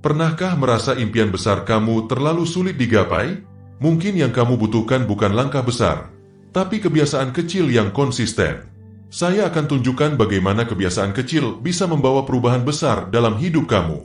Pernahkah merasa impian besar kamu terlalu sulit digapai? Mungkin yang kamu butuhkan bukan langkah besar, tapi kebiasaan kecil yang konsisten. Saya akan tunjukkan bagaimana kebiasaan kecil bisa membawa perubahan besar dalam hidup kamu.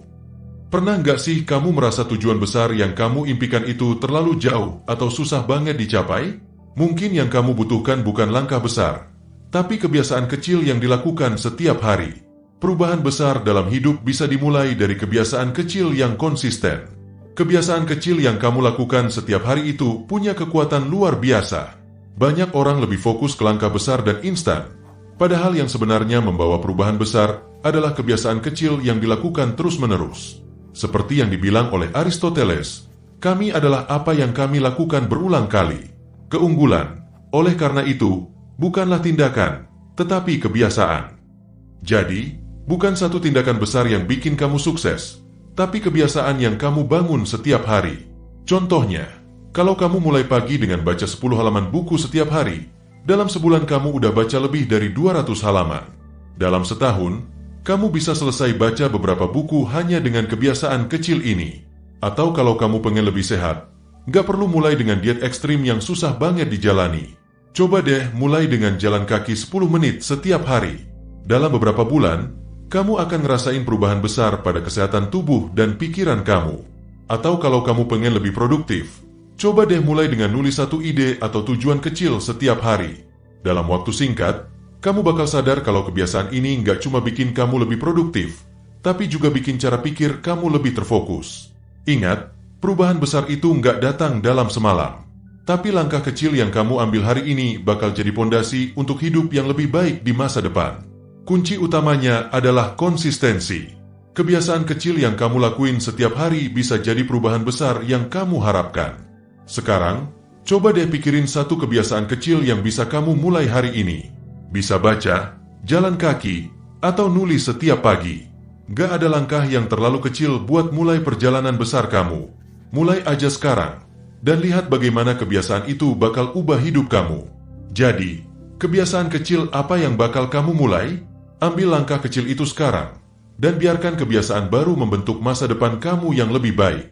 Pernah nggak sih kamu merasa tujuan besar yang kamu impikan itu terlalu jauh atau susah banget dicapai? Mungkin yang kamu butuhkan bukan langkah besar, tapi kebiasaan kecil yang dilakukan setiap hari. Perubahan besar dalam hidup bisa dimulai dari kebiasaan kecil yang konsisten. Kebiasaan kecil yang kamu lakukan setiap hari itu punya kekuatan luar biasa. Banyak orang lebih fokus ke langkah besar dan instan, padahal yang sebenarnya membawa perubahan besar adalah kebiasaan kecil yang dilakukan terus-menerus. Seperti yang dibilang oleh Aristoteles, kami adalah apa yang kami lakukan berulang kali. Keunggulan, oleh karena itu, bukanlah tindakan, tetapi kebiasaan. Jadi, bukan satu tindakan besar yang bikin kamu sukses, tapi kebiasaan yang kamu bangun setiap hari. Contohnya, kalau kamu mulai pagi dengan baca 10 halaman buku setiap hari, dalam sebulan kamu udah baca lebih dari 200 halaman. Dalam setahun, kamu bisa selesai baca beberapa buku hanya dengan kebiasaan kecil ini. Atau kalau kamu pengen lebih sehat, nggak perlu mulai dengan diet ekstrim yang susah banget dijalani. Coba deh mulai dengan jalan kaki 10 menit setiap hari. Dalam beberapa bulan, kamu akan ngerasain perubahan besar pada kesehatan tubuh dan pikiran kamu. Atau kalau kamu pengen lebih produktif, coba deh mulai dengan nulis satu ide atau tujuan kecil setiap hari. Dalam waktu singkat, kamu bakal sadar kalau kebiasaan ini nggak cuma bikin kamu lebih produktif, tapi juga bikin cara pikir kamu lebih terfokus. Ingat, perubahan besar itu nggak datang dalam semalam. Tapi langkah kecil yang kamu ambil hari ini bakal jadi pondasi untuk hidup yang lebih baik di masa depan. Kunci utamanya adalah konsistensi. Kebiasaan kecil yang kamu lakuin setiap hari bisa jadi perubahan besar yang kamu harapkan. Sekarang, coba deh pikirin satu kebiasaan kecil yang bisa kamu mulai hari ini. Bisa baca, jalan kaki, atau nulis setiap pagi. Gak ada langkah yang terlalu kecil buat mulai perjalanan besar kamu. Mulai aja sekarang, dan lihat bagaimana kebiasaan itu bakal ubah hidup kamu. Jadi, kebiasaan kecil apa yang bakal kamu mulai? Ambil langkah kecil itu sekarang, dan biarkan kebiasaan baru membentuk masa depan kamu yang lebih baik.